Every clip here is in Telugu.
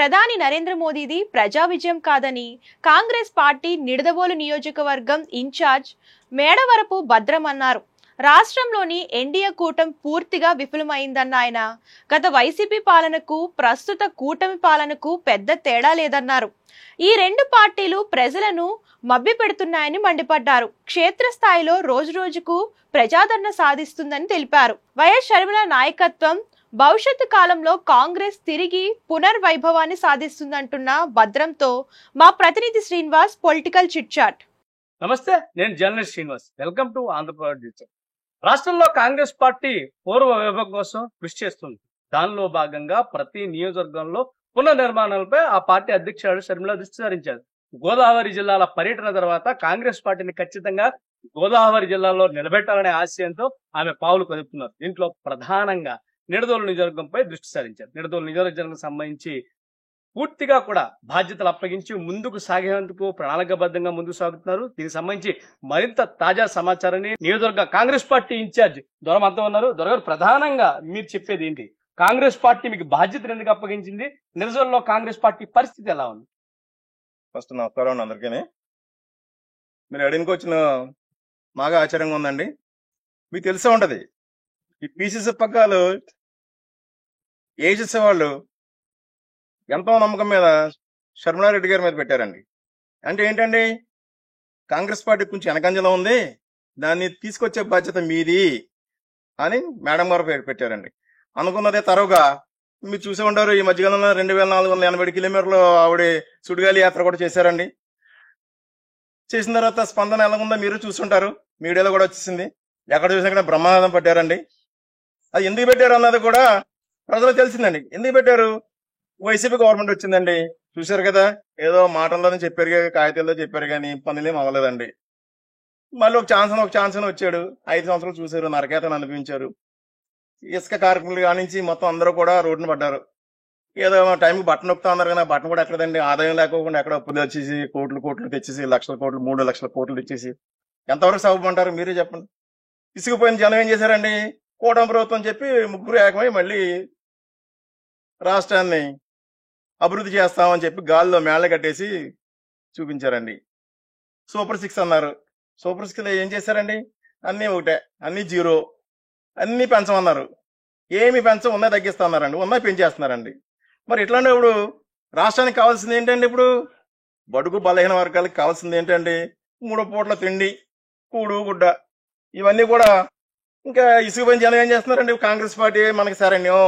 ప్రధాని నరేంద్ర మోదీది ప్రజా విజయం కాదని కాంగ్రెస్ పార్టీ నిడదవోలు నియోజకవర్గం ఇన్ఛార్జ్ మేడవరపు భద్రం అన్నారు. రాష్ట్రంలోని ఎన్డీఏ కూటమి పూర్తిగా విఫలమైందన్న ఆయన గత వైసీపీ పాలనకు ప్రస్తుత కూటమి పాలనకు పెద్ద తేడా లేదన్నారు. ఈ రెండు పార్టీలు ప్రజలను మభ్యపెడుతున్నాయని మండిపడ్డారు. క్షేత్రస్థాయిలో రోజురోజుకు ప్రజాదరణ సాధిస్తుందని తెలిపారు. వైఎస్ షర్మిల నాయకత్వం భవిష్యత్తు కాలంలో కాంగ్రెస్ తిరిగి పునర్వైభవాన్ని సాధిస్తుందంటున్న భద్రంతో మా ప్రతినిధి శ్రీనివాస్ పొలిటికల్ చిట్ చాట్. నమస్తే, నేను journalist Srinivas. Welcome to Andhra Pradesh. రాష్ట్రంలో కాంగ్రెస్ పార్టీ పూర్వ వైభవం కోసం కృషి చేస్తుంది. దానిలో భాగంగా ప్రతి నియోజకవర్గంలో పునర్నిర్మాణాలపై ఆ పార్టీ అధ్యక్షుడు షర్మిల దృష్టి సారించారు. గోదావరి జిల్లాల పర్యటన తర్వాత కాంగ్రెస్ పార్టీని ఖచ్చితంగా గోదావరి జిల్లాలో నిలబెట్టాలనే ఆశయంతో ఆమె పావులు కదుపుతున్నారు. దీంట్లో ప్రధానంగా నిడదవోలు నియోజకవర్గంపై దృష్టి సారించారు. నిడదవోలు నియోజకవర్గం సంబంధించి పూర్తిగా కూడా బాధ్యతలు అప్పగించి ముందుకు సాగేందుకు ప్రణాళికాబద్ధంగా ముందుకు సాగుతున్నారు. దీనికి సంబంధించి మరింత తాజా సమాచారాన్ని నియోజకవర్గ కాంగ్రెస్ పార్టీ ఇన్ఛార్జ్ దొరమంతా ఉన్నారు. దొరగారు, ప్రధానంగా మీరు చెప్పేది ఏంటి? కాంగ్రెస్ పార్టీ మీకు బాధ్యతలు ఎందుకు అప్పగించింది? నిడదవోలులో కాంగ్రెస్ పార్టీ పరిస్థితి ఎలా ఉంది? ఫస్ట్ నమస్కారం అందరికీ. మీరు అడిగినకి వచ్చిన బాగా ఆశ్చర్యంగా ఉందండి. మీకు తెలిసే ఉంటది, ఈ పీసీసీ పగ్గాలు ఏ చేసేవాళ్ళు ఎంతో నమ్మకం మీద షర్మిలారెడ్డి గారి మీద పెట్టారండి. అంటే ఏంటండి, కాంగ్రెస్ పార్టీ కొంచెం వెనకంజలో ఉంది, దాన్ని తీసుకొచ్చే బాధ్యత మీది అని మేడం గారు పెట్టారండి. అనుకున్నదే తరువుగా మీరు చూసే ఉంటారు. ఈ మధ్యకాలంలో 2487 కిలోమీటర్లు ఆవిడ సుడిగాలి యాత్ర కూడా చేశారండి. చేసిన తర్వాత స్పందన ఎలా ఉందో మీరు చూసుంటారు, మీడియాలో కూడా వచ్చేసింది. ఎక్కడ చూసినా బ్రహ్మానందం పట్టారండి. అది ఎందుకు పెట్టారు అన్నది కూడా ప్రజలకు తెలిసిందండి. ఎందుకు పెట్టారు? వైసీపీ గవర్నమెంట్ వచ్చిందండి, చూశారు కదా. ఏదో మాటల్లోనే చెప్పారు, కాగితాల్లో చెప్పారు, కానీ పనులేం అవ్వలేదండి. మళ్ళీ ఒక ఛాన్స్ అని వచ్చాడు. 5 సంవత్సరాలు చూశారు, నరకేతను అనిపించారు. ఇసుక కార్మికులు కానించి మొత్తం అందరూ కూడా రోడ్డును పడ్డారు. ఏదో టైంకి బట్టన్ నొక్కుతా ఉన్నారు, కానీ బట్టన్ కూడా ఎక్కడండి, ఆదాయం లేకోకుండా ఎక్కడ అప్పులు వచ్చేసి కోట్లు తెచ్చేసి 1,00,000 కోట్లు 3,00,000 కోట్లు తెచ్చేసి ఎంతవరకు సాగుపంటారు మీరే చెప్పండి. ఇసుకుపోయిన జనం ఏం చేశారండి? కూటమి ప్రభుత్వం చెప్పి ముగ్గురు ఏకమై మళ్ళీ రాష్ట్రాన్ని అభివృద్ధి చేస్తామని చెప్పి గాల్లో మేళ్ళ కట్టేసి చూపించారండి. సూపర్ 6 అన్నారు. సూపర్ 6 ఏం చేశారండి? అన్నీ ఒకటే, అన్ని జీరో, అన్ని పెంచమన్నారు. ఏమి ఉన్నాయి తగ్గిస్తా అన్నారండి, ఉన్నాయి పెంచేస్తున్నారండి. మరి ఇట్లాంటప్పుడు రాష్ట్రానికి కావాల్సింది ఏంటండి? ఇప్పుడు బడుగు బలహీన వర్గాలకు కావాల్సింది ఏంటండి? 3 పూట్ల తిండి, కూడు గుడ్డ, ఇవన్నీ కూడా. ఇంకా ఇసుకుపోయిన జనం ఏం చేస్తున్నారండి? కాంగ్రెస్ పార్టీ మనకి శరణ్యం,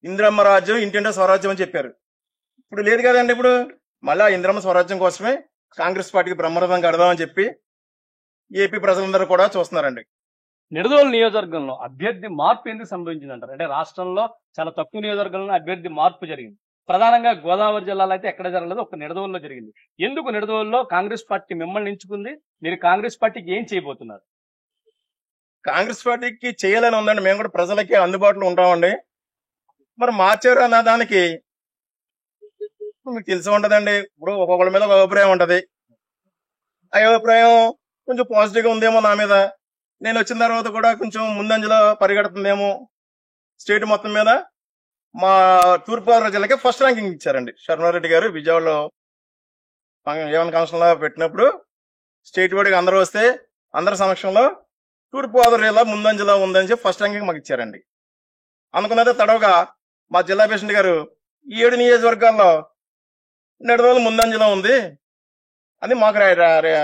ఇందిరమ్మ రాజ్యం, ఇంటింటో స్వరాజ్యం అని చెప్పారు. ఇప్పుడు లేదు కదండి. ఇప్పుడు మళ్ళీ ఇందిరమ్మ స్వరాజ్యం కోసమే కాంగ్రెస్ పార్టీకి బ్రహ్మరథం కడదామని చెప్పి ఏపీ ప్రజలందరూ కూడా చూస్తున్నారండి. నిడదవోలు నియోజకవర్గంలో అభ్యర్థి మార్పు ఎందుకు సంభవించిందంటారు? అంటే రాష్ట్రంలో చాలా తక్కువ నియోజకవర్గంలో అభ్యర్థి మార్పు జరిగింది. ప్రధానంగా గోదావరి జిల్లాలో అయితే ఎక్కడ జరగలేదు, ఒక నిడదవోలులో జరిగింది. ఎందుకు నిడదవోలులో కాంగ్రెస్ పార్టీ మిమ్మల్ని ఎంచుకుంది? మీరు కాంగ్రెస్ పార్టీకి ఏం చేయబోతున్నారు? కాంగ్రెస్ పార్టీకి చేయాలని ఉందండి. మేము కూడా ప్రజలకి అందుబాటులో ఉంటామండి. మరి మార్చారు అన్న దానికి మీకు తెలిసి ఉంటదండి. ఇప్పుడు ఒక్కొక్కరి మీద ఒక అభిప్రాయం ఉంటది. ఆ అభిప్రాయం కొంచెం పాజిటివ్ గా ఉందేమో నా మీద. నేను వచ్చిన తర్వాత కూడా కొంచెం ముందంజలో పరిగెడుతుందేమో. స్టేట్ మొత్తం మీద మా తూర్పుగోదావరి జిల్లాకి ఫస్ట్ ర్యాంకింగ్ ఇచ్చారండి షర్మిలారెడ్డి గారు. విజయవాడలో ఏవన్ కౌన్సిల్ లో పెట్టినప్పుడు స్టేట్ వాడికి అందరూ వస్తే అందరి సమక్షంలో తూర్పుగోదావరి జిల్లా ముందంజలో ఉందని చెప్పి ఫస్ట్ ర్యాంకింగ్ మాకు ఇచ్చారండి. అనుకున్నదే తడవగా మా జిల్లా ప్రెసిడెంట్ గారు ఈ 7 నియోజకవర్గాల్లో నిడదవోలు ముందంజలో ఉంది అని మాకు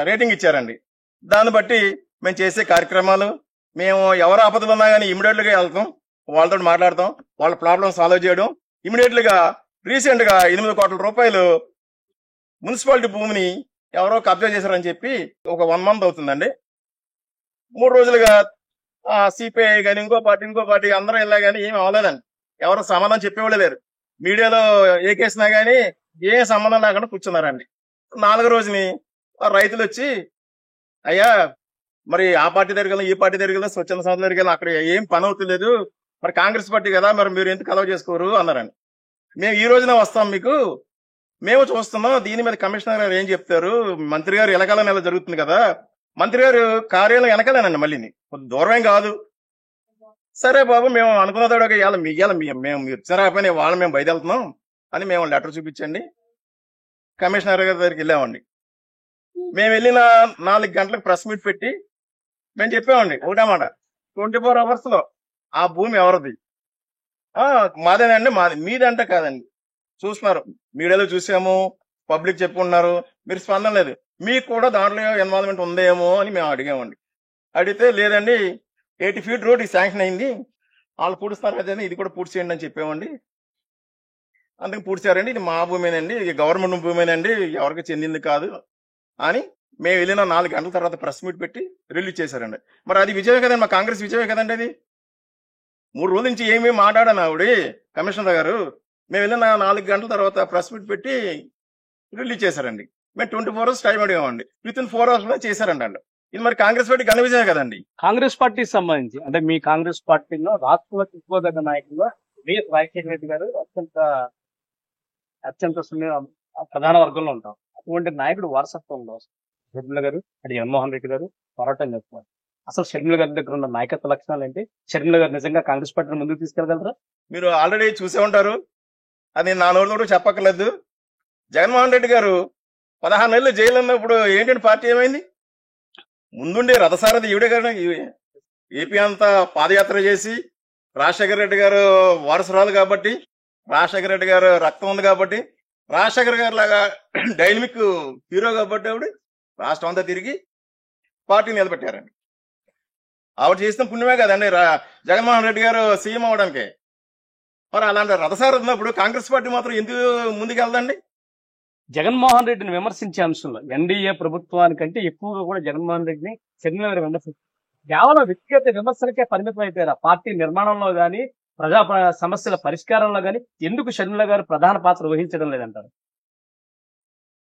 రేటింగ్ ఇచ్చారండి. దాన్ని బట్టి మేము చేసే కార్యక్రమాలు, మేము ఎవరు ఆపదలు ఉన్నా కానీ ఇమీడియట్ గా వెళ్తాం, వాళ్ళతో మాట్లాడతాం, వాళ్ళ ప్రాబ్లమ్ సాల్వ్ చేయడం. ఇమీడియట్ గా రీసెంట్ గా 8 కోట్ల రూపాయలు మున్సిపాలిటీ భూమిని ఎవరో కబ్జా చేశారని చెప్పి ఒక 1 మంత్ అవుతుందండి. 3 రోజులుగా సిపిఐ కానీ ఇంకో పార్టీ అందరూ వెళ్ళా కానీ ఏమి అవ్వలేదండి. ఎవరు సమాధానం చెప్పేవాళ్ళు లేరు. మీడియాలో ఏ కేసినా కానీ ఏ సంబంధం లేకుండా కూర్చున్నారండి. 4వ రోజుని రైతులు వచ్చి, అయ్యా మరి ఆ పార్టీ దగ్గర ఈ పార్టీ దగ్గర స్వచ్ఛంద సంస్థ దగ్గర అక్కడ ఏం పని అవుతలేదు, మరి కాంగ్రెస్ పార్టీ కదా, మరి మీరు ఎందుకు అలవ్ చేసుకోరు అన్నారండి. మేము ఈ రోజున వస్తాం, మీకు మేము చూస్తున్నాం, దీని మీద కమిషనర్ గారు ఏం చెప్తారు, మంత్రి గారు ఎలకాల నెల జరుగుతుంది కదా, మంత్రి గారు కార్యాలయం వెనకాలేనండి, మళ్ళీ దూరమేం కాదు. సరే బాబు, మేము అనుకున్నదాడు మేము ఇచ్చారాకపోయినా వాళ్ళు మేము బయలుదేరుతున్నాం, అని మేము లెటర్ చూపించండి కమిషనర్ గారి దగ్గరికి వెళ్ళామండి. మేము వెళ్ళిన 4 గంటలకు ప్రెస్ మీట్ పెట్టి మేము చెప్పామండి ఒకటేమాట, 24 hours లో ఆ భూమి ఎవరిది? మాదేనండి, మాది. మీదంటే కాదండి, చూస్తున్నారు మీడియాలో చూసాము, పబ్లిక్ చెప్పుకుంటున్నారు, మీరు స్పందన లేదు, మీకు కూడా దాంట్లో ఇన్వాల్వ్మెంట్ ఉందేమో అని మేము అడిగామండి. అడిగితే లేదండి 80 feet రోడ్ శాంక్షన్ అయింది, వాళ్ళు పూడుస్తారు కదండి, ఇది కూడా పూర్తి చేయండి అని చెప్పామండి. అందుకు పూడ్చారండి, ఇది మా భూమేనండి, ఇది గవర్నమెంట్ భూమేనండి, ఎవరికి చెందింది కాదు అని మేము వెళ్ళిన 4 గంటల తర్వాత ప్రెస్ మీట్ పెట్టి రిలీజ్ చేశారండి. మరి అది విజయమే కదండి, మా కాంగ్రెస్ విజయమే కదండి. అది 3 రోజుల నుంచి ఏమీ మాట్లాడాను ఆవిడ కమిషనర్ గారు. మేము వెళ్ళిన 4 గంటల తర్వాత ప్రెస్ మీట్ పెట్టి రిలీజ్ చేశారండి. మేము 24 hours టైం అడిగామండి, విత్ ఇన్ 4 hours లో చేశారండి అండి. ఇది మరి కాంగ్రెస్ పార్టీ ఘన విజయం కదండి. కాంగ్రెస్ పార్టీకి సంబంధించి అంటే మీ కాంగ్రెస్ పార్టీలో రాష్ట్రంలో చెప్పుకోదగ్గ నాయకులుగా వైఎస్ రాజశేఖర రెడ్డి గారు అత్యంత ప్రధాన వర్గంలో ఉంటాం. అటువంటి నాయకుడు వారసత్వంలో షర్మిల గారు అంటే జగన్మోహన్ రెడ్డి గారు పోరాటం చేస్తున్నారు. అసలు షర్మిల గారి దగ్గర ఉన్న నాయకత్వ లక్షణాలు ఏంటి? షర్మిల గారు నిజంగా కాంగ్రెస్ పార్టీని ముందుకు తీసుకెళ్ళగలరా? మీరు ఆల్రెడీ చూసే ఉంటారు, అది నా నోరు కూడా చెప్పక్కర్లేదు. జగన్మోహన్ రెడ్డి గారు 16 నెలలు జైలు ఉన్నప్పుడు ఏంటంటే పార్టీ ఏమైంది? ముందుండి రథసారథి ఈవిడే గారు. ఏపీ అంతా పాదయాత్ర చేసి రాజశేఖర రెడ్డి గారు వారసురాలు కాబట్టి, రాజశేఖర రెడ్డి గారు రక్తం ఉంది కాబట్టి, రాజశేఖర గారు లాగా డైనమిక్ హీరో కాబట్టి ఆవిడ రాష్ట్రం అంతా తిరిగి పార్టీ నిలబెట్టారండి. ఆవిడ చేసిన పుణ్యమే కదండి జగన్మోహన్ రెడ్డి గారు సీఎం అవడానికి. మరి అలాంటి రథసారథి ఉన్నప్పుడు కాంగ్రెస్ పార్టీ మాత్రం ఎందుకు ముందుకెళ్దండి? జగన్మోహన్ రెడ్డిని విమర్శించే అంశంలో ఎన్డీఏ ప్రభుత్వానికంటే ఎక్కువగా కూడా జగన్మోహన్ రెడ్డిని షర్మిల గారు విమర్శించారు. కేవలం వ్యక్తిగత విమర్శలకే పరిమితం అయిపోయారు. పార్టీ నిర్మాణంలో గానీ ప్రజా సమస్యల పరిష్కారంలో గానీ ఎందుకు షర్మిల గారు ప్రధాన పాత్ర వహించడం లేదంటారు?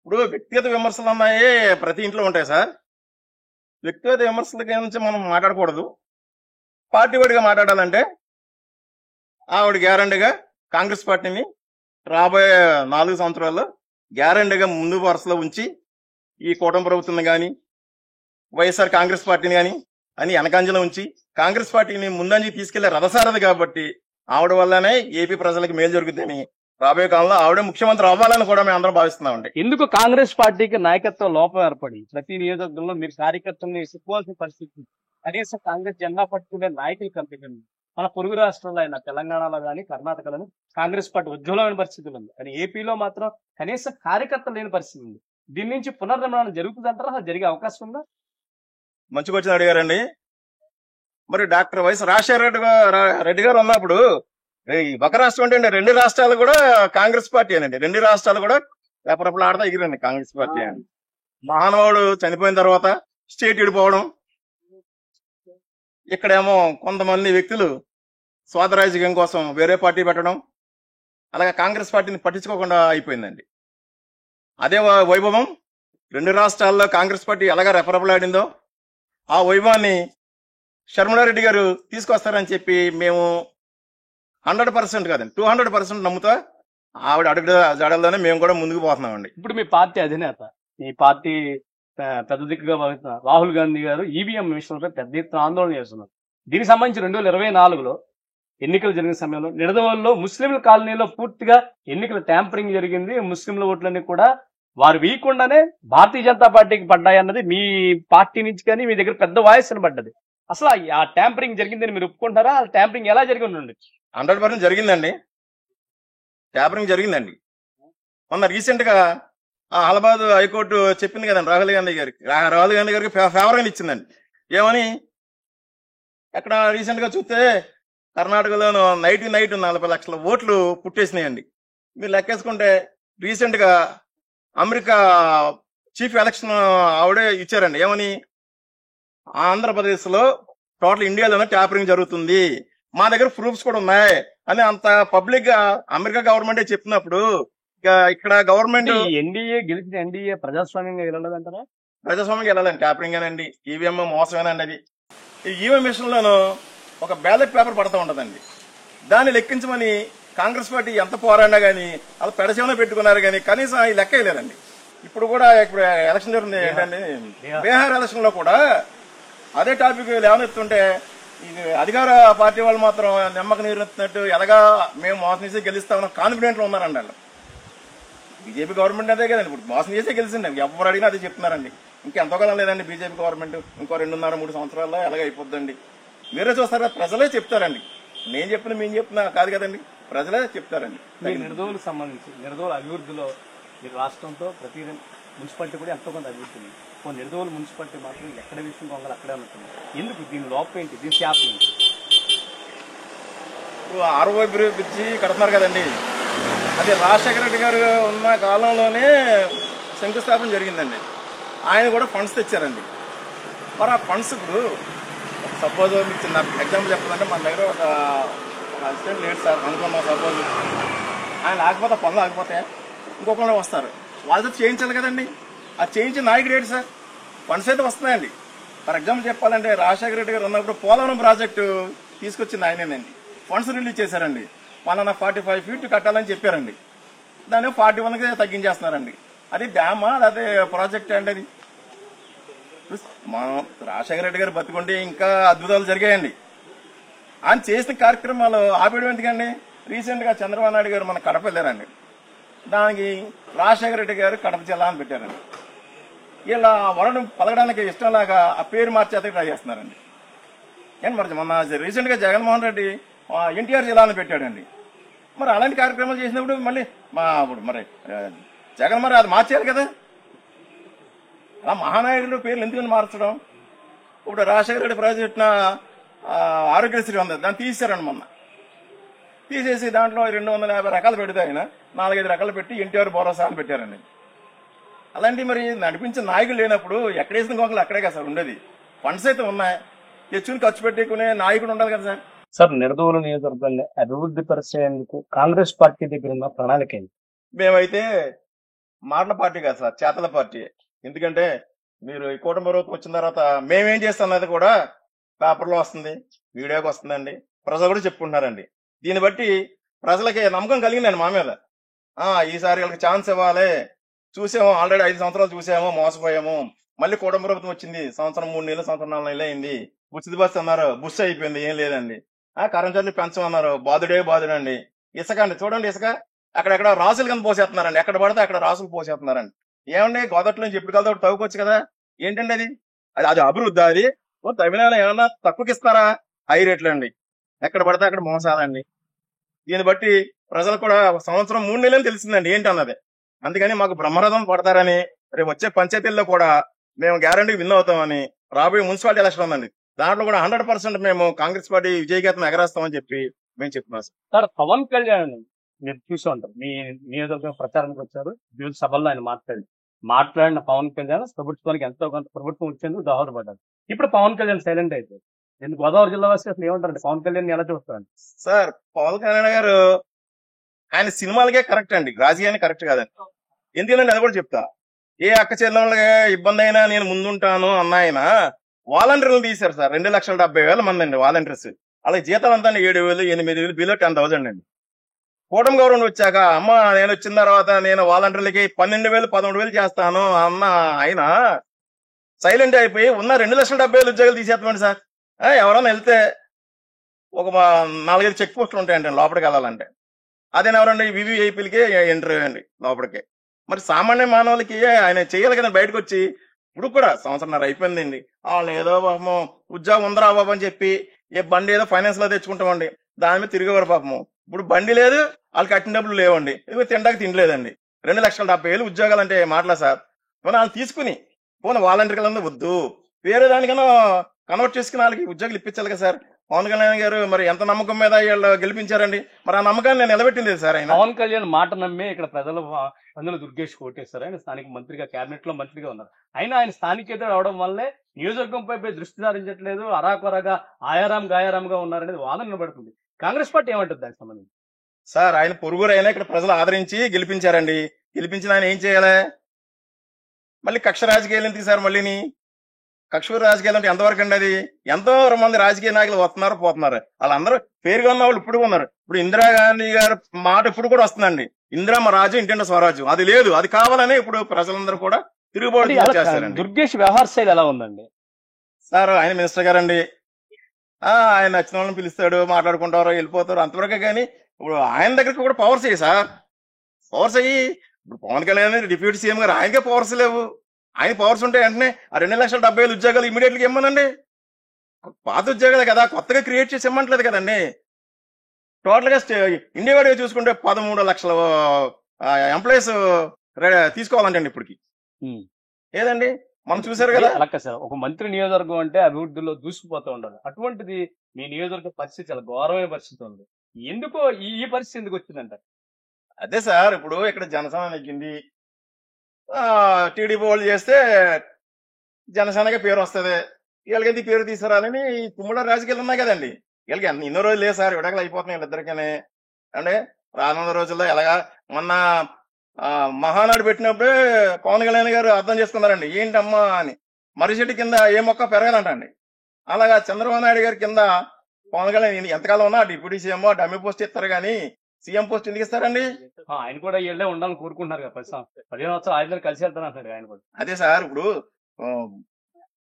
ఇప్పుడు వ్యక్తిగత విమర్శలు అన్నాయి ప్రతి ఇంట్లో ఉంటాయి సార్. వ్యక్తిగత విమర్శల గురించి మనం మాట్లాడకూడదు. పార్టీ వాడిగా మాట్లాడాలంటే ఆవిడ గ్యారంటీగా కాంగ్రెస్ పార్టీని రాబోయే 4 సంవత్సరాల్లో గ్యారంటీగా ముందు వరుసలో ఉంచి ఈ కూటమి ప్రభుత్వం కానీ వైఎస్ఆర్ కాంగ్రెస్ పార్టీని కానీ అని వెనకంజలో ఉంచి కాంగ్రెస్ పార్టీని ముందంజకి తీసుకెళ్లే రథసారథి కాబట్టి ఆవిడ వల్లనే ఏపీ ప్రజలకు మేలు జరుగుతుందని రాబోయే కాలంలో ఆవిడే ముఖ్యమంత్రి అవ్వాలని కూడా మేము అందరం భావిస్తున్నామండి. ఎందుకు కాంగ్రెస్ పార్టీకి నాయకత్వ లోపం ఏర్పడి ప్రతి నియోజకవర్గంలో మీరు కార్యకర్తల్ని చెప్పుకోవాల్సిన పరిస్థితి? కనీసం కాంగ్రెస్ జెండా పట్టుకునే నాయకులు కంపెనీ మన పొరుగు రాష్ట్రంలో అయినా తెలంగాణలో కానీ కర్ణాటకలో కాంగ్రెస్ పార్టీ ఉజ్వలమైన పరిస్థితులు ఉంది, కానీ ఏపీలో మాత్రం కనీసం కార్యకర్తలు లేని పరిస్థితి ఉంది. దీని నుంచి పునర్నిర్మాణం జరుగుతుందంటారా? అసలు జరిగే అవకాశం ఉందా? మంచి క్వశ్చన్ అడిగారండి. మరి డాక్టర్ వైఎస్ రాజశేఖర రెడ్డి గారు ఉన్నప్పుడు ఒక రాష్ట్రం అంటే 2 రాష్ట్రాలు కూడా కాంగ్రెస్ పార్టీ అనండి. 2 రాష్ట్రాలు కూడా రెపరెపలు ఆడతా ఎగిరండి కాంగ్రెస్ పార్టీ అని. మహానుభావుడు చనిపోయిన తర్వాత స్టేట్ విడిపోవడం, ఇక్కడేమో కొంతమంది వ్యక్తులు స్వార్థరాజకీయం కోసం వేరే పార్టీ పెట్టడం, అలాగే కాంగ్రెస్ పార్టీని పట్టించుకోకుండా అయిపోయిందండి. అదే వైభవం 2 రాష్ట్రాల్లో కాంగ్రెస్ పార్టీ ఎలాగా రెపరెపలాడిందో ఆ వైభవాన్ని షర్మిలారెడ్డి గారు తీసుకొస్తారని చెప్పి మేము 100% కాదండి 200% నమ్ముతా ఆవిడ అడుగు జాడల్లోనే మేము కూడా ముందుకు పోతున్నామండి. ఇప్పుడు మీ పార్టీ అధినేత, మీ పార్టీ పెద్ద దిక్కుగా భావిస్తున్న రాహుల్ గాంధీ గారు ఈవీఎం విషయంలో పెద్ద ఎత్తున ఆందోళన చేస్తున్నారు. దీనికి సంబంధించి 2024లో ఎన్నికలు జరిగిన సమయంలో నిడదవోలులో ముస్లింల కాలనీలో పూర్తిగా ఎన్నికల ట్యాంపరింగ్ జరిగింది. ముస్లింల ఓట్లన్నీ కూడా వారు వేయకుండానే భారతీయ జనతా పార్టీకి పడ్డాయి అన్నది మీ పార్టీ నుంచి కానీ మీ దగ్గర పెద్ద వాయిస్ పడ్డది. అసలు ఆ ట్యాంపరింగ్ జరిగిందని మీరు ఒప్పుకుంటారా? ఆ ట్యాంపరింగ్ ఎలా జరిగి ఉండొచ్చు? 100% జరిగిందండి. ట్యాంపరింగ్ జరిగిందండి. మొన్న రీసెంట్ గా అలహాబాద్ హైకోర్టు చెప్పింది కదండి రాహుల్ గాంధీ గారికి ఫేవర్ అని ఇచ్చిందండి. ఏమని ఎక్కడ రీసెంట్ గా చూస్తే కర్ణాటకలోను నైట్ 40 లక్షల ఓట్లు పుట్టేసినాయండి. మీరు లెక్కేసుకుంటే రీసెంట్ గా అమెరికా చీఫ్ ఎలక్షన్ ఆవిడే ఇచ్చారండి. ఏమని ఆంధ్రప్రదేశ్ లో టోటల్ ఇండియాలోనే ట్యాంపరింగ్ జరుగుతుంది, మా దగ్గర ప్రూఫ్స్ కూడా ఉన్నాయి అని అంత పబ్లిక్ గా అమెరికా గవర్నమెంటే చెప్తున్నప్పుడు ఇక్కడ గవర్నమెంట్ ఎన్డీఏ గెలిచిన ఎన్డీఏ ప్రజాస్వామ్యంగా వెళ్ళలేదంటారా? ప్రజాస్వామ్యంగా వెళ్ళాలండి. ట్యాంపరింగ్ అనండి, ఈవీఎం మోసమేనండి. అది ఈ ఈవీఎం మిషన్ లోను ఒక బ్యాలెట్ పేపర్ పడతా ఉంటదండి. దాన్ని లెక్కించమని కాంగ్రెస్ పార్టీ ఎంత పోరాడినా గానీ అది పెడసేమో పెట్టుకున్నారు కానీ కనీసం ఈ లెక్క వేయలేదండి. ఇప్పుడు కూడా ఇప్పుడు ఎలక్షన్ జరుగుతుంది ఏంటండి, బీహార్ ఎలక్షన్ లో కూడా అదే టాపిక్ లేవనెత్తుంటే ఇది అధికార పార్టీ వాళ్ళు మాత్రం నిమ్మక నీరెత్తినట్టు ఎలాగా మేము మోసం చేసి గెలుస్తామని కాన్ఫిడెంట్ లో ఉన్నారండి వాళ్ళు. బీజేపీ గవర్నమెంట్ అదే కదండి, ఇప్పుడు మోసం చేసే గెలిచిండి. ఎవరు అడిగినా అదే చెప్తున్నారండి. ఇంకెంతో కాలం లేదండి బీజేపీ గవర్నమెంట్, ఇంకో 2.5-3 సంవత్సరాల్లో ఎలాగ అయిపోద్దండి. మీరే చూస్తారా, ప్రజలే చెప్తారండి. నేను చెప్పిన మేము చెప్తున్నా కాదు కదండి, ప్రజలే చెప్తారండి. మీ నిడదవోలుకు సంబంధించి నిడదవోలు అభివృద్ధిలో మీరు రాష్ట్రంతో ప్రతి మున్సిపాలిటీ కూడా ఎంతో కొంత అభివృద్ధి ఉంది. నిడదవోలు మున్సిపాలిటీ మాత్రం ఎక్కడ విషయం కొంగలు అక్కడే ఉంటుంది. ఎందుకు దీని లోపం ఏంటి, దీని శాపం ఏంటి? ఇప్పుడు ఆర్ఓ బ్రిడ్జి కడుతున్నారు కదండి, అది రాజశేఖర రెడ్డి గారు ఉన్న కాలంలోనే శంకుస్థాపన జరిగిందండి. ఆయన కూడా ఫండ్స్ తెచ్చారండి. మరి ఆ ఫండ్స్ ఇప్పుడు సపోజ్ మీకు చిన్న ఎగ్జాంపుల్ చెప్పాలంటే మన దగ్గర ఒక అసిస్టెంట్ లేడు సార్ అనుకున్నాం. సపోజ్ ఆయన లేకపోతే పనులు ఆగిపోతే ఇంకొకళ్ళు వస్తారు, వాళ్ళతో చేయించాలి కదండి. అది చేయించిన నాయకుడు ఏంటి సార్? ఫండ్స్ అయితే వస్తున్నాయండి. ఫర్ ఎగ్జాంపుల్ చెప్పాలంటే రాజశేఖర రెడ్డి గారు ఉన్నప్పుడు పోలవరం ప్రాజెక్టు తీసుకొచ్చింది ఆయనేనండి. ఫండ్స్ రిలీజ్ చేశారండి. పలానా 45 feet కట్టాలని చెప్పారండి, దాన్ని 41కి తగ్గించేస్తున్నారండి. అది డ్యామా అదే ప్రాజెక్ట్ అండి? అది మనం రాజశేఖర రెడ్డి గారు బతుకుంటే ఇంకా అద్భుతాలు జరిగాయండి. ఆయన చేసిన కార్యక్రమాలు ఆపేయడం ఎందుకండి? రీసెంట్ గా చంద్రబాబు నాయుడు గారు మన కడప వెళ్ళారండి, దానికి రాజశేఖర రెడ్డి గారు కడప జిల్లా అని పెట్టారండి. ఇలా వరడం పలకడానికి ఇష్టంలాగా ఆ పేరు మార్చేత ట్రై చేస్తున్నారండి. ఏంటి మరి మొన్న రీసెంట్ గా జగన్మోహన్ రెడ్డి ఎన్టీఆర్ జిల్లా అని పెట్టాడండి. మరి అలాంటి కార్యక్రమాలు చేసినప్పుడు మళ్ళీ ఇప్పుడు మరి జగన్ మరి అది మార్చేయాలి కదా. అలా మహానాయకుడు పేర్లు ఎందుకని మార్చడం? ఇప్పుడు రాజశేఖర రెడ్డి ప్రవేశపెట్టిన ఆరోగ్యశ్రీ ఉంది, దాన్ని తీసేశారండి మొన్న. తీసేసి దాంట్లో 250 రకాలు పెడితే ఆయన 4-5 రకాలు పెట్టి ఎన్టీఆర్ భరోసా అని పెట్టారండి. అలాంటి మరి నడిపించిన నాయకులు లేనప్పుడు ఎక్కడ వేసిన గోకలు అక్కడే కదా సార్ ఉండేది. ఫండ్స్ అయితే ఉన్నాయి, తెచ్చుకుని ఖర్చు పెట్టుకునే నాయకుడు ఉండాలి కదా సార్. సార్ నిడదవోలు నియోజకవర్గాన్ని అభివృద్ధి పరిచేందుకు కాంగ్రెస్ పార్టీ దగ్గర ఉన్న ప్రణాళిక ఏంటి? మేమైతే మాటల పార్టీ కాదు సార్, చేతల పార్టీ. ఎందుకంటే మీరు ఈ కూటమి ప్రభుత్వం వచ్చిన తర్వాత మేమేం చేస్తాం అన్నది కూడా పేపర్లో వస్తుంది, మీడియాకి వస్తుందండి, ప్రజలు కూడా చెప్పుకుంటున్నారండి. దీన్ని బట్టి ప్రజలకి నమ్మకం కలిగిందండి మా మీద. ఈసారి వీళ్ళకి ఛాన్స్ ఇవ్వాలి, చూసాము ఆల్రెడీ 5 సంవత్సరాలు చూసాము, మోసపోయాము. మళ్ళీ కూటమి ప్రభుత్వం వచ్చింది, సంవత్సరం 3 నెలలు, సంవత్సరం 4 నెలలు అయింది. ఉచిత బస్సు అన్నారు, బుస్ అయిపోయింది, ఏం లేదండి. కరెంట్ పెంచమన్నారు, బాధుడండి. ఇసుక అండి చూడండి, ఇసుక అక్కడెక్కడ రాసులు కింద పోసేస్తున్నారండి, ఎక్కడ పడితే అక్కడ రాసులు పోసేస్తున్నారండి. ఏమండి గోదట్లో నుంచి ఎప్పుడు కలితే తవ్వుకోవచ్చు కదా. ఏంటండి అది? అది అభివృద్ధి? అది తమిళనాడు ఏమన్నా తక్కువకి ఇస్తారా? హై రేట్లు అండి, ఎక్కడ పడితే అక్కడ మోసాలండి. దీన్ని బట్టి ప్రజలు కూడా సంవత్సరం 3 నెలలు తెలిసిందండి ఏంటి అన్నది. అందుకని మాకు బ్రహ్మరథం పడతారని, రేపు వచ్చే పంచాయతీల్లో కూడా మేము గ్యారంటీ విన్ అవుతామని, రాబోయే మున్సిపాలిటీ ఎలక్షన్ ఉందండి, దాంట్లో కూడా 100% మేము కాంగ్రెస్ పార్టీ విజయగీతం ఎగరేస్తామని చెప్పి మేము చెప్తున్నాం సార్. పవన్ కళ్యాణ్ మీరు చూసి ఉంటారు, మీ నియోజకవర్గం ప్రచారానికి వచ్చారు, వివిధ సభల్లో ఆయన మాట్లాడిన పవన్ కళ్యాణ్ ప్రభుత్వానికి ఎంతో కొంత ప్రభుత్వం వచ్చేందుకు దోహదపడ్డారు. ఇప్పుడు పవన్ కళ్యాణ్ సైలెంట్ అయితే ఎందుకు? గోదావరి జిల్లా వాసి అసలు ఏమంటారండి పవన్ కళ్యాణ్ ఎలా చూస్తారండి? సార్ పవన్ కళ్యాణ్ గారు ఆయన సినిమాలకే కరెక్ట్ అండి, రాజకీయానికి కరెక్ట్ కాదండి. ఎందుకంటే అది కూడా చెప్తా, ఏ అక్క చెల్లెళ్ళకి ఇబ్బంది అయినా నేను ముందుంటాను అన్న ఆయన వాలంటీర్లు తీశారు సార్. 2,70,000 మంది అండి వాలంటీర్స్. అలాగే జీతం అంతా 7,000, 8,000 బిలో 10,000 అండి. కూటమి గవర్నమెంట్ వచ్చాక అమ్మ నేను వచ్చిన తర్వాత నేను వాలంటీర్లకి 12,000, 13,000 చేస్తాను అన్న ఆయన సైలెంట్ అయిపోయి ఉన్న 2,70,000 ఉద్యోగాలు తీసేస్తామండి సార్. ఎవరైనా వెళ్తే ఒక 4-5 చెక్ పోస్టులు ఉంటాయండి లోపలికి వెళ్ళాలంటే. అదేనెవరండి వివిఐపీలకి ఇంటర్వ్యూ అండి లోపలికి. మరి సామాన్య మానవులకి ఆయన చేయాలి కదా. బయటకు వచ్చి ఇప్పుడు కూడా 1.5 సంవత్సరం అయిపోయిందండి, వాళ్ళు ఏదో పాపము ఉద్యోగం ఉందరా బాబు అని చెప్పి ఏ బండి ఏదో ఫైనాన్స్ లో తెచ్చుకుంటామండి, దాని మీద తిరిగేవారు పాపము. ఇప్పుడు బండి లేదు, వాళ్ళకి కట్టిన డబ్బులు లేవండి, ఇదిగో తినడానికి తినలేదండి. 2,70,000 ఉద్యోగాలు అంటే మాటలా సార్? వాళ్ళు తీసుకుని పోనీ వాలంటీర్లందరూ వద్దు, వేరే దానికన్నా కన్వర్ట్ చేసుకుని వాళ్ళకి ఉద్యోగాలు ఇప్పించాలి కదా సార్. పవన్ కళ్యాణ్ గారు మరి ఎంత నమ్మకం మీద వీళ్ళు గెలిపించారండి, మరి ఆ నమ్మకాన్ని నేను నిలబెట్టింది సార్. ఆయన పవన్ కళ్యాణ్ మాట నమ్మే ఇక్కడ ప్రజలు అందులో దుర్గేష్ కోటేశ్వర ఆయన స్థానిక మంత్రిగా, కేబినెట్ లో మంత్రిగా ఉన్నారు. అయినా ఆయన స్థానికేతర అవడం వల్లే నియోజకవర్గంపై దృష్టి సారించట్లేదు, అరాకొరగా గాయారాంగా ఉన్నారనేది వాదన నిలబడుతుంది. కాంగ్రెస్ పార్టీ ఏమంటుంది దానికి సంబంధించి? సార్ ఆయన పొరుగురైనా ఇక్కడ ప్రజలు ఆదరించి గెలిపించారండి. గెలిపించిన ఆయన ఏం చేయాలి? మళ్ళీ కక్ష రాజకీయాలు ఎందుకు సార్? మళ్ళీని కక్ష రాజకీయాలు అంటే ఎంతవరకు అండి? అది ఎంతో మంది రాజకీయ నాయకులు వస్తున్నారు పోతున్నారు, వాళ్ళందరూ పేరుగా ఉన్న వాళ్ళు ఇప్పుడు ఉన్నారు. ఇప్పుడు ఇందిరాగాంధీ గారి మాట ఇప్పుడు కూడా వస్తుందండి, ఇందిరమ్మ రాజు ఇంటింట స్వరాజ్యం. అది లేదు, అది కావాలని ఇప్పుడు ప్రజలందరూ కూడా తిరుగుబాటు చేస్తారండి. దుర్గేష్ వ్యవహార శైలి ఎలా ఉందండి సార్? ఆయన మినిస్టర్ గారండి, ఆయన నచ్చిన వాళ్ళని పిలుస్తాడు, మాట్లాడుకుంటారు, వెళ్ళిపోతారు, అంతవరకే. కానీ ఇప్పుడు ఆయన దగ్గరికి కూడా పవర్స్ అయ్యి సార్, పవర్స్ అయ్యి ఇప్పుడు పవన్ కళ్యాణ్ డిప్యూటీ సీఎం గారు ఆయనకే పవర్స్ లేవు. ఆయన పవర్స్ ఉంటే వెంటనే ఆ 2,70,000 ఉద్యోగాలు ఇమీడియట్ గా ఇమ్మనండి. పాత ఉద్యోగాలే కదా, కొత్తగా క్రియేట్ చేసి ఇమ్మంటలేదు కదండి. టోటల్ గా ఇండియా వాడిగా చూసుకుంటే 13 లక్షల ఎంప్లాయీస్ తీసుకోవాలంటండి ఇప్పటికి. ఏదండి మనం చూసారు కదా. అలా సార్, ఒక మంత్రి నియోజకవర్గం అంటే అభివృద్ధిలో దూసుకుపోతూ ఉండాలి. అటువంటిది మీ నియోజకవర్గ పరిస్థితి చాలా ఘోరమైన పరిస్థితి ఉంది. ఎందుకో ఈ పరిస్థితి ఎందుకు వచ్చిందంట? అదే సార్, ఇప్పుడు ఇక్కడ జనసేన నెగ్గింది, టీడీపీ వాళ్ళు చేస్తే జనసేనగా పేరు వస్తుంది, వీళ్ళకి పేరు తీసుకురాలని ఈ తుమ్ముడ రాజకీయాలు ఉన్నాయి కదండి. వీళ్ళకి ఎన్నో రోజులు లేదు సార్, విడకలు అయిపోతున్నాయి వీళ్ళిద్దరికనే. అంటే రానున్న రోజుల్లో ఎలాగా మొన్న మహానాడు పెట్టినప్పుడే పవన్ కళ్యాణ్ గారు అర్థం చేసుకున్నారండి, ఏంటమ్మా అని. మర్రిచెట్టు కింద ఏ మొక్క పెరగదంటండి. అలాగా చంద్రబాబు నాయుడు గారి కింద పవన్ కళ్యాణ్ ఎంతకాలం ఉన్నా డిప్యూటీ సీఎం డమ్మి పోస్ట్ ఇస్తారు కానీ సీఎం పోస్ట్ ఎందుకు ఇస్తారండి? ఆయన కూడా వీళ్ళే ఉండాలని కోరుకుంటున్నారు కదా, 15 సంవత్సరాలు ఆయన కలిసి వెళ్తానంటారు ఆయన కూడా. అదే సార్, ఇప్పుడు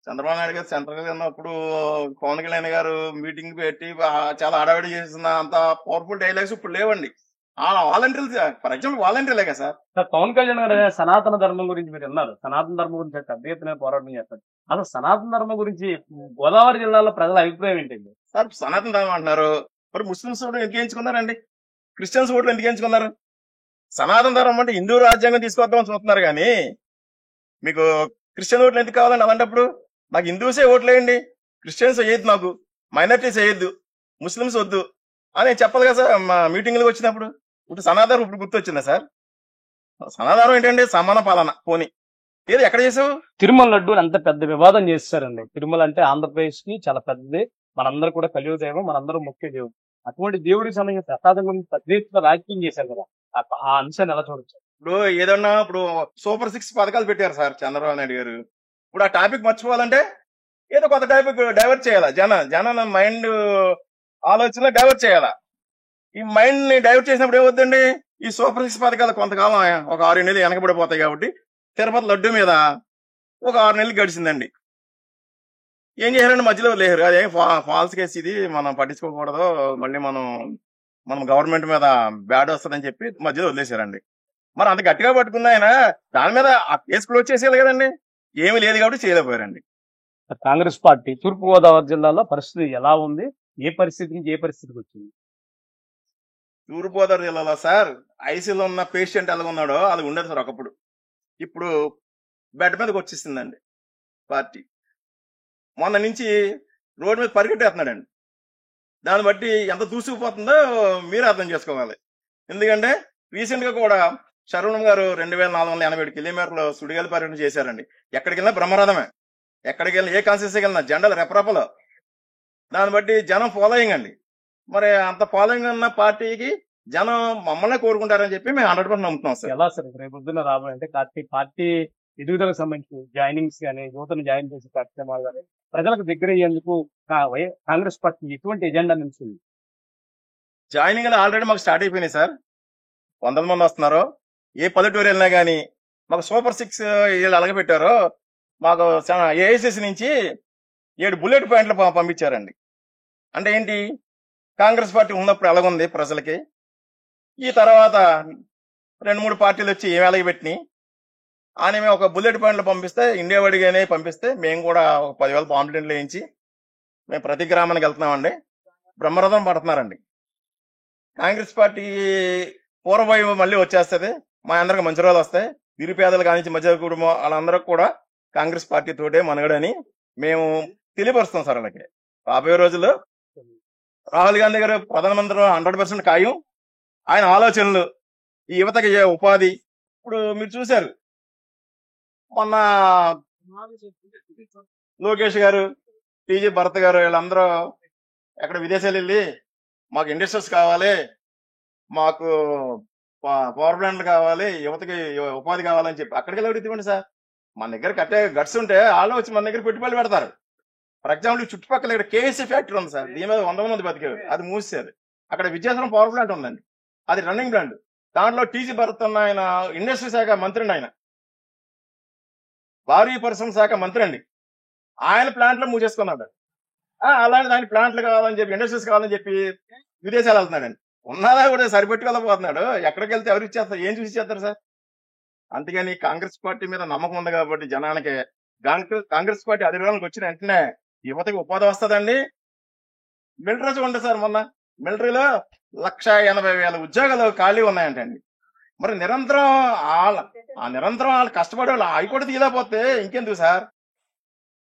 చంద్రబాబు నాయుడు గారు సెంట్రల్ గా ఉన్నప్పుడు పవన్ కళ్యాణ్ గారు మీటింగ్ పెట్టి చాలా హడావిడి చేసిన అంత పవర్ఫుల్ డైలాగ్స్ ఇప్పుడు లేవండి. వాలంటీర్లు, ఫర్ ఎగ్జాంపుల్ వాలంటీర్లే కదా సార్. పవన్ కళ్యాణ్ గారు సనాతన ధర్మం గురించి మీరు అన్నారు, సనాతన ధర్మం గురించి పెద్ద ఎత్తున పోరాటం చేస్తారు. అసలు సనాతన ధర్మం గురించి గోదావరి జిల్లాలో ప్రజల అభిప్రాయం ఏంటండి? సార్ సనాతన ధర్మం అంటున్నారు, మరి ముస్లింస్ ఓట్లు ఎందుకు ఎంచుకున్నారండి? క్రిస్టియన్స్ ఓట్లు ఎందుకు ఎంచుకున్నారు? సనాతన ధర్మం అంటే హిందూ రాజ్యాంగం తీసుకొద్దామని చూస్తున్నారు కానీ మీకు క్రిస్టియన్ ఓట్లు ఎందుకు కావాలండి? అలాంటప్పుడు నాకు హిందూసే ఓట్లు వేయండి, క్రిస్టియన్స్ వేయద్దు, నాకు మైనారిటీస్ వేయద్దు, ముస్లిమ్స్ వద్దు అని చెప్పదు కదా సార్ మా మీటింగ్లకు వచ్చినప్పుడు. ఇప్పుడు సనాతనం ఇప్పుడు గుర్తొచ్చిందా సార్? సనాతనం ఏంటండి? సమాన పాలన. పోనీ ఏది ఎక్కడ చేసావు? తిరుమల లడ్డు అంత పెద్ద వివాదం చేస్తారండి. తిరుమల అంటే ఆంధ్రప్రదేశ్ కి చాలా పెద్దది, మనందరూ కూడా కలియుగ దైవం, మనందరూ ముఖ్య దేవుడు. అటువంటి దేవుడికి సంబంధించిన ప్రసాదం గురించి పెద్ద ఎత్తున రాజకీయం చేశారు కదా, ఆ అంశాన్ని ఎలా చూడొచ్చు? ఇప్పుడు ఏదన్నా ఇప్పుడు సూపర్ 6 పథకాలు పెట్టారు సార్ చంద్రబాబు నాయుడు గారు. ఇప్పుడు ఆ టాపిక్ మర్చిపోవాలంటే ఏదో కొత్త టాపిక్ డైవర్ట్ చేయాలా, జన మైండ్ ఆలోచన డైవర్ట్ చేయాలా. ఈ మైండ్ ని డైవర్ట్ చేసినప్పుడు ఏమవుతుందండి, ఈ సూపర్ 6 పథకాలు కొంతకాలం ఒక 6 నెలలు వెనకబడిపోతాయి. కాబట్టి తిరుపతి లడ్డు మీద ఒక 6 నెలలు గడిచిందండి. ఏం చేశారండి? మధ్యలో లేరు, అదే ఫాల్స్ కేసు, ఇది మనం పట్టించుకోకూడదు, మళ్ళీ మనం గవర్నమెంట్ మీద బ్యాడ్ వస్తుందని చెప్పి మధ్యలో వదిలేశారండి. మరి అంత గట్టిగా పట్టుకున్న ఆయన దాని మీద ఆ కేసు క్లోజ్ చేసేయాలి కదండి. ఏమీ లేదు కాబట్టి చేయలేకపోయారండి. కాంగ్రెస్ పార్టీ తూర్పు గోదావరి జిల్లాలో పరిస్థితి ఎలా ఉంది, ఏ పరిస్థితి నుంచి ఏ పరిస్థితికి వచ్చింది? తూర్పుగోదావరి జిల్లాలో సార్ ఐసీలో ఉన్న పేషెంట్ ఎలా ఉన్నాడో అది ఉండదు సార్ ఒకప్పుడు. ఇప్పుడు బెడ్ మీదకి వచ్చేసిందండి పార్టీ. మొన్న నుంచి రోడ్డు మీద పరిగెట్టేస్తున్నాడండి. దాన్ని బట్టి ఎంత దూసుకుపోతుందో మీరు అర్థం చేసుకోవాలి. ఎందుకంటే రీసెంట్ గా కూడా శరవణం గారు 2487 కిలోమీటర్లు సుడిగాలి పర్యటన చేశారండి. ఎక్కడికి వెళ్ళినా బ్రహ్మరథమే, ఎక్కడికి వెళ్ళినా ఏ కాన్స్టిట్యూన్సీకి వెళ్ళినా జెండాలు రెపరెపలు. దాన్ని బట్టి జనం ఫాలోయింగ్ అండి. మరి అంత ఫాలోయింగ్ ఉన్న పార్టీకి జనం మమ్మల్ని కోరుకుంటారని చెప్పి మేము 100% నమ్ముతున్నాం సార్. ఎలా సార్ రేపు పొద్దున్న రాబోయంటే పార్టీ ఎదుగుదలకు సంబంధించి జాయినింగ్స్ కానీ, యువతను జాయిన్ చేసే కార్యక్రమాలు కానీ, ప్రజలకు దగ్గర అయ్యేందుకు కాంగ్రెస్ పార్టీ ఎటువంటి ఎజెండా నిలిచింది? జాయినింగ్ ఆల్రెడీ మాకు స్టార్ట్ అయిపోయినాయి సార్. 100 మంది వస్తున్నారు. ఏ పల్లెటూరు వెళ్ళినా కానీ మాకు సూపర్ 6 వీళ్ళు అలగబెట్టారో మాకు ఏఐసిసి నుంచి 7 బుల్లెట్ పాయింట్లు పంపించారండి. అంటే ఏంటి, కాంగ్రెస్ పార్టీ ఉన్నప్పుడు ఎలాగుంది ప్రజలకి, ఈ తర్వాత 2-3 పార్టీలు వచ్చి ఏమి ఎలగబెట్టినాయి అని మేము ఒక బుల్లెట్ పాయింట్లు పంపిస్తే, ఇండియా వడిగానే పంపిస్తే మేము కూడా ఒక 10,000 పాంప్లెట్లు వేయించి మేము ప్రతి గ్రామానికి వెళ్తున్నామండి. బ్రహ్మరథం పడుతున్నారండి. కాంగ్రెస్ పార్టీ పూర్వవైపు మళ్ళీ వచ్చేస్తుంది. మా అందరికి మంచి రోజులు వస్తాయి. నిరుపేదలు కానించి మధ్య కుటుంబం వాళ్ళందరూ కూడా కాంగ్రెస్ పార్టీ తోటే మనగడని మేము తెలియపరుస్తాం సార్. అలాగే రాబోయే రోజుల్లో రాహుల్ గాంధీ గారు ప్రధానమంత్రి 100% ఖాయం. ఆయన ఆలోచనలు ఈ యువతకి ఉపాధి. ఇప్పుడు మీరు చూశారు మొన్న లోకేష్ గారు, టీజీ భరత్ గారు వీళ్ళందరూ ఎక్కడ విదేశాలు వెళ్ళి మాకు ఇండస్ట్రీస్ కావాలి, మాకు పవర్ ప్లాంట్లు కావాలి, యువతకి ఉపాధి కావాలని చెప్పి అక్కడికి వెళ్ళి అడుగుతామండి సార్. మన దగ్గర కట్టే గట్స్ ఉంటే వాళ్ళు వచ్చి మన దగ్గర పెట్టుబడులు పెడతారు. ఫర్ ఎగ్జాంపుల్ చుట్టుపక్కల ఇక్కడ కేఎస్సీ ఫ్యాక్టరీ ఉంది సార్, దీని మీద 100 మంది బతికారు, అది మూసేది. అక్కడ విద్యాసరం పవర్ ప్లాంట్ ఉందండి, అది రన్నింగ్ ప్లాంట్. దాంట్లో టీజీ భరత్ అన్న ఆయన ఇండస్ట్రీ శాఖ మంత్రి అండి, ఆయన భారీ పరిశ్రమ శాఖ మంత్రి అండి. ఆయన ప్లాంట్లో మూసేసుకున్నాడు. అలాంటి దాని ప్లాంట్లు కావాలని చెప్పి, ఇండస్ట్రీస్ కావాలని చెప్పి విదేశాలు వెళ్తున్నాడండి. ఉన్నదా కూడా సరిపెట్టుకోలేకపోతున్నాడు. ఎక్కడికి వెళ్తే ఎవరు ఇచ్చేస్తారు, ఏం చూసి ఇచ్చేస్తారు సార్? అందుకని కాంగ్రెస్ పార్టీ మీద నమ్మకం ఉంది కాబట్టి జనానికి కాంగ్రెస్ పార్టీ అధికారంలోకి వచ్చిన వెంటనే యువతకి ఉపాధి వస్తుందండి. మిలిటరీ చూడండి సార్, మొన్న మిలిటరీలో 1,80,000 ఉద్యోగాలు ఖాళీ ఉన్నాయంటండి. మరి నిరంతరం వాళ్ళు కష్టపడే వాళ్ళు అవి కూడా తీయలేకపోతే ఇంకెందుకు సార్?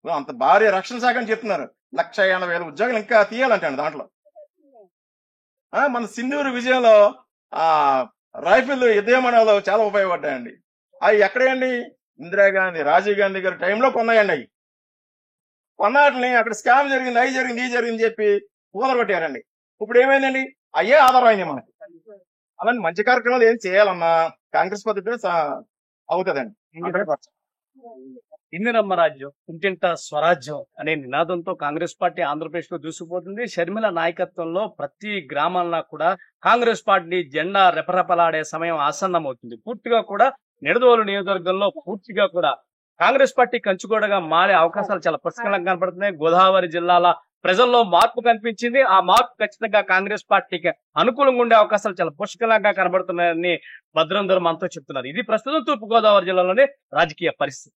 అంత భారీ రక్షణ శాఖ అని చెప్తున్నారు. 1,80,000 ఉద్యోగాలు ఇంకా తీయాలంటండి దాంట్లో. మన సింధూరు విజయంలో రైఫిల్ యుద్ధవిమానాలు చాలా ఉపయోగపడ్డాయండి. అవి ఎక్కడేయండి? ఇందిరాగాంధీ, రాజీవ్ గాంధీ గారి టైంలో కొన్నాయండి. అవి కొన్నాటిని అక్కడ స్కామ్ జరిగింది, అవి జరిగింది, ఈ జరిగింది చెప్పి కొట్టారండి. ఇప్పుడు ఏమైందండి? అయ్యే ఆధారం అయింది మనకి. అలాంటి మంచి కార్యక్రమాలు ఏం చేయాలన్నా కాంగ్రెస్ పద్ధతి అవుతుందండి. ఇందిరమ్మ రాజ్యం, ఇంటింట స్వరాజ్యం అనే నినాదంతో కాంగ్రెస్ పార్టీ ఆంధ్రప్రదేశ్ లో దూసుకుపోతుంది. షర్మిల నాయకత్వంలో ప్రతి గ్రామాల్లో కూడా కాంగ్రెస్ పార్టీ జెండా రెపరెపలాడే సమయం ఆసన్నమవుతుంది. పూర్తిగా కూడా నిడదవోలు నియోజకవర్గంలో పూర్తిగా కూడా కాంగ్రెస్ పార్టీ కంచుకోటగా మారే అవకాశాలు చాలా పుష్కలంగా కనపడుతున్నాయి. గోదావరి జిల్లాల ప్రజల్లో మార్పు కనిపించింది. ఆ మార్పు ఖచ్చితంగా కాంగ్రెస్ పార్టీకి అనుకూలంగా ఉండే అవకాశాలు చాలా పుష్కలంగా కనబడుతున్నాయని భద్రం దూరం మనతో చెప్తున్నారు. ఇది ప్రస్తుతం తూర్పు గోదావరి జిల్లాలోని రాజకీయ పరిస్థితి.